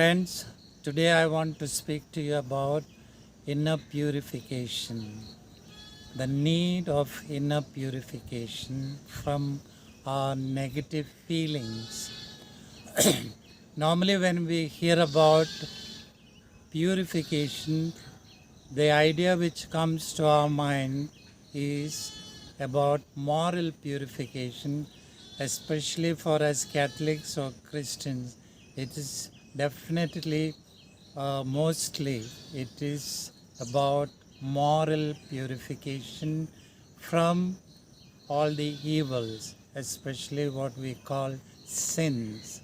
friends, today I want to speak to you about inner purification, the need of inner purification from our negative feelings. Normally, when we hear about purification, the idea which comes to our mind is about moral purification, especially for us Catholics or Christians. It is definitely, mostly, it is about moral purification from all the evils, especially what we call sins.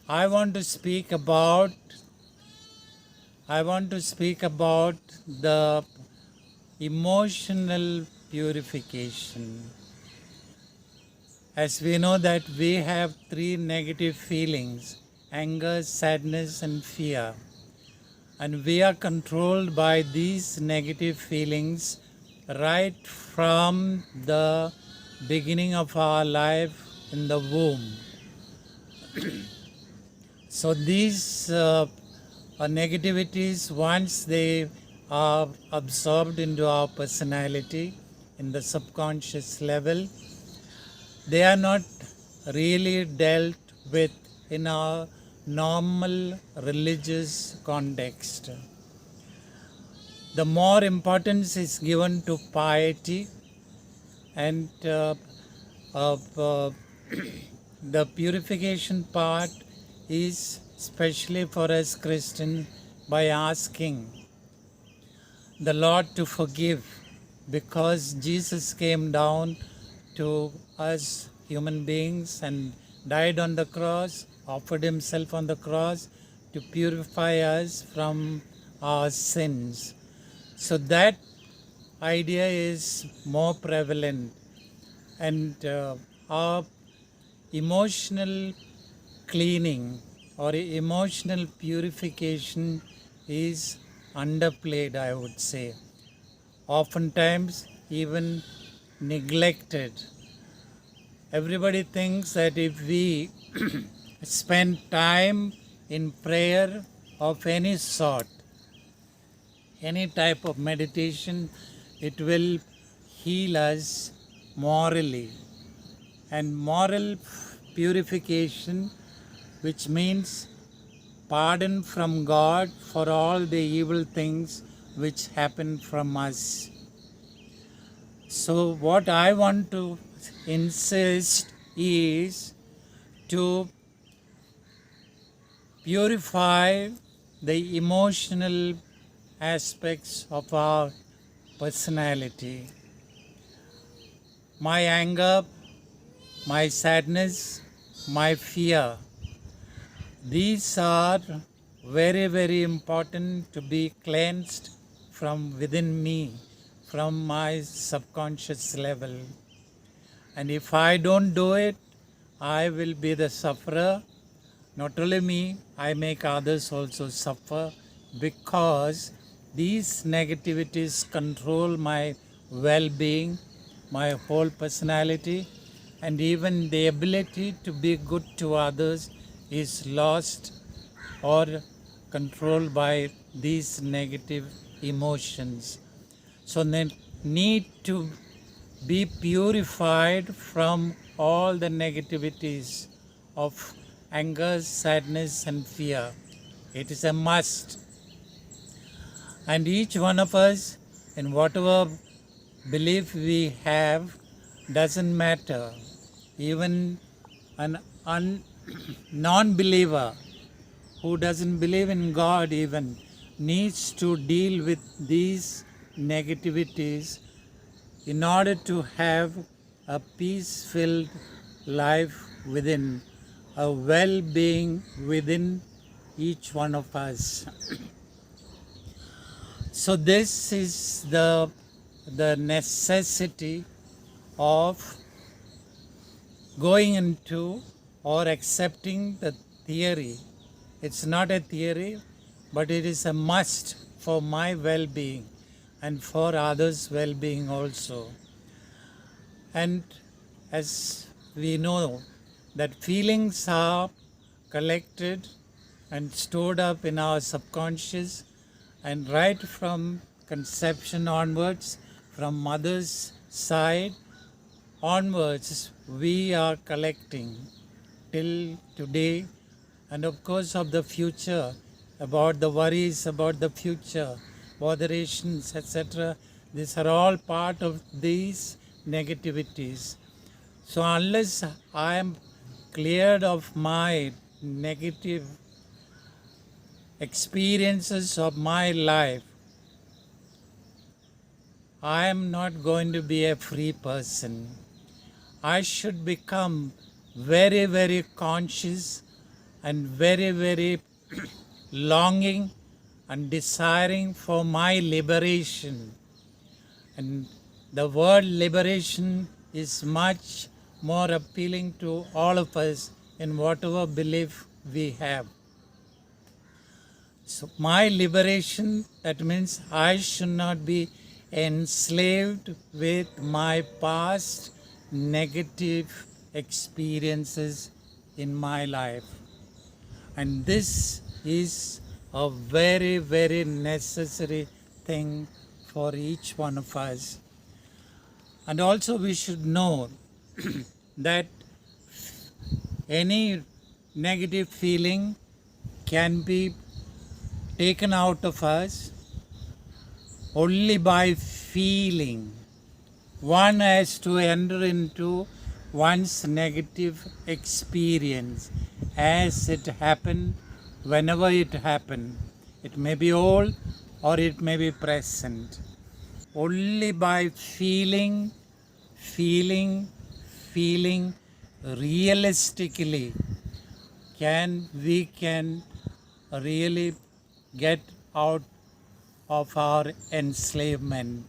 I want to speak about the emotional purification. As we know that we have three negative feelings: anger, sadness, and fear. And we are controlled by these negative feelings right from the beginning of our life in the womb. So these negativities, once they are absorbed into our personality in the subconscious level, they are not really dealt with in our normal religious context. The more importance is given to piety and the purification part is especially for us Christians by asking the Lord to forgive, because Jesus came down to us human beings and died on the cross, offered himself on the cross to purify us from our sins. So that idea is more prevalent, and our emotional cleaning or emotional purification is underplayed, I would say. Oftentimes, even neglected. Everybody thinks that if we spend time in prayer of any sort, any type of meditation, it will heal us morally. And moral purification, which means pardon from God for all the evil things which happen from us. So what I want to insist is to purify the emotional aspects of our personality. My anger, my sadness, my fear, these are very, very important to be cleansed from within me, from my subconscious level. And if I don't do it, I will be the sufferer. Not only me, I make others also suffer, because these negativities control my well-being, my whole personality, and even the ability to be good to others is lost or controlled by these negative emotions. So they need to be purified from all the negativities of anger, sadness, and fear. It is a must. And each one of us, in whatever belief we have, doesn't matter. Even an non-believer who doesn't believe in God even needs to deal with these negativities in order to have a peace-filled life within, a well-being within each one of us. So this is the necessity of going into or accepting the theory. It's not a theory, but it is a must for my well-being and for others' well-being also. And as we know that feelings are collected and stored up in our subconscious, and right from conception onwards, from mother's side onwards, we are collecting till today, and of course of the future, about the worries about the future, botherations, etc. These are all part of these negativities. So unless I am cleared of my negative experiences of my life, I am not going to be a free person. I should become very, very conscious and very, very longing and desiring for my liberation. And the word liberation is much more appealing to all of us in whatever belief we have. So my liberation, that means I should not be enslaved with my past negative experiences in my life. And this is a very, very necessary thing for each one of us. And also we should know that any negative feeling can be taken out of us only by feeling. One has to enter into one's negative experience as it happened, whenever it happened. It may be old or it may be present. Only by feeling realistically we can really get out of our enslavement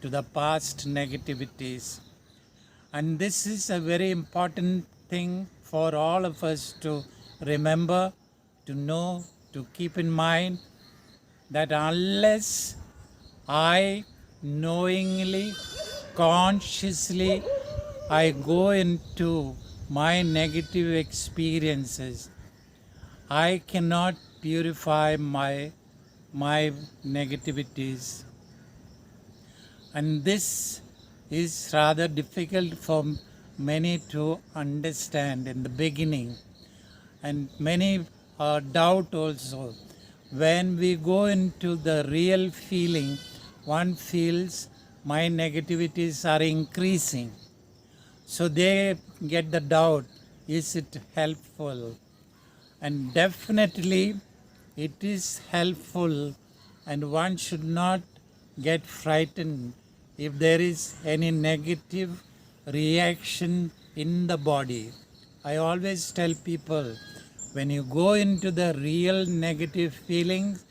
to the past negativities. And this is a very important thing for all of us to remember, to know, to keep in mind, that unless I knowingly, consciously, I go into my negative experiences, I cannot purify my negativities. And this is rather difficult for many to understand in the beginning, and many doubt also. When we go into the real feeling, one feels my negativities are increasing. So they get the doubt, is it helpful? And definitely it is helpful, and one should not get frightened if there is any negative reaction in the body. I always tell people, when you go into the real negative feelings,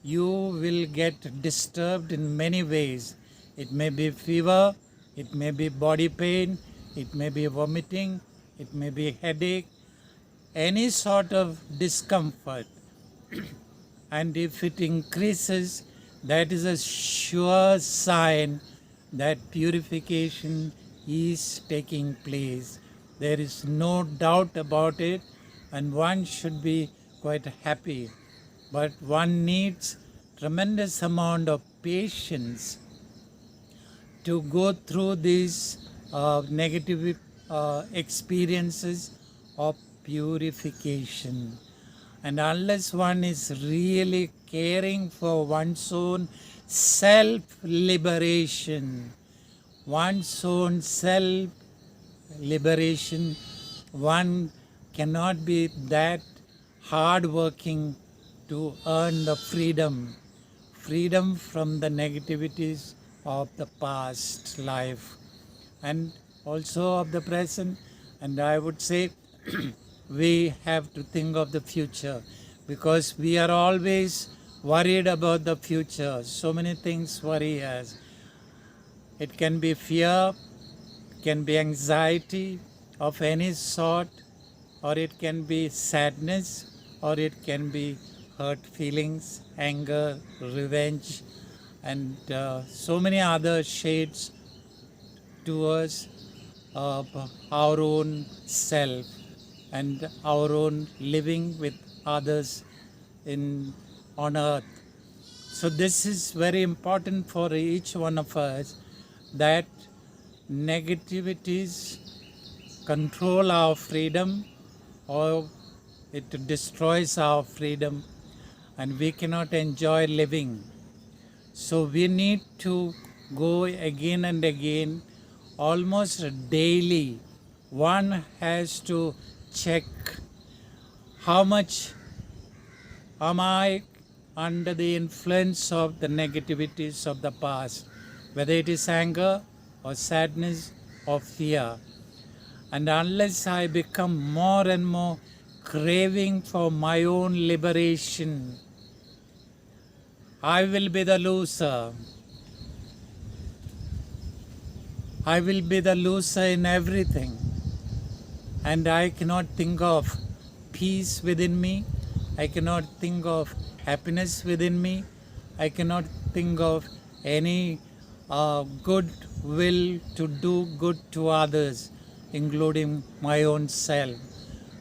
you will get disturbed in many ways. It may be fever, it may be body pain, it may be vomiting, it may be headache, any sort of discomfort. And if it increases, that is a sure sign that purification is taking place. There is no doubt about it, and one should be quite happy. But one needs tremendous amount of patience to go through these negative experiences of purification. And unless one is really caring for one's own self-liberation, one's own self-liberation, one cannot be that hard-working to earn the freedom from the negativities of the past life and also of the present. And I would say we have to think of the future, because we are always worried about the future. So many things worry us. It can be fear, can be anxiety of any sort, or it can be sadness, or it can be hurt feelings, anger, revenge, and so many other shades towards our own self and our own living with others on earth. So this is very important for each one of us, that negativities control our freedom or it destroys our freedom and we cannot enjoy living. So we need to go again and again, almost daily. One has to check how much am I under the influence of the negativities of the past, whether it is anger or sadness or fear. And unless I become more and more craving for my own liberation, I will be the loser. I will be the loser in everything. And I cannot think of peace within me. I cannot think of happiness within me. I cannot think of any good will to do good to others, including my own self.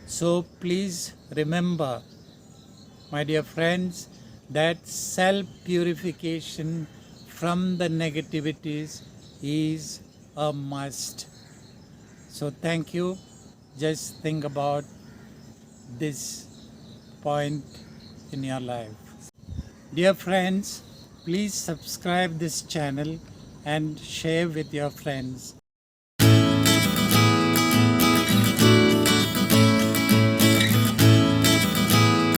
So please remember, my dear friends, that self-purification from the negativities is a must. So thank you. Just think about this point in your life. Dear friends, please subscribe this channel and share with your friends.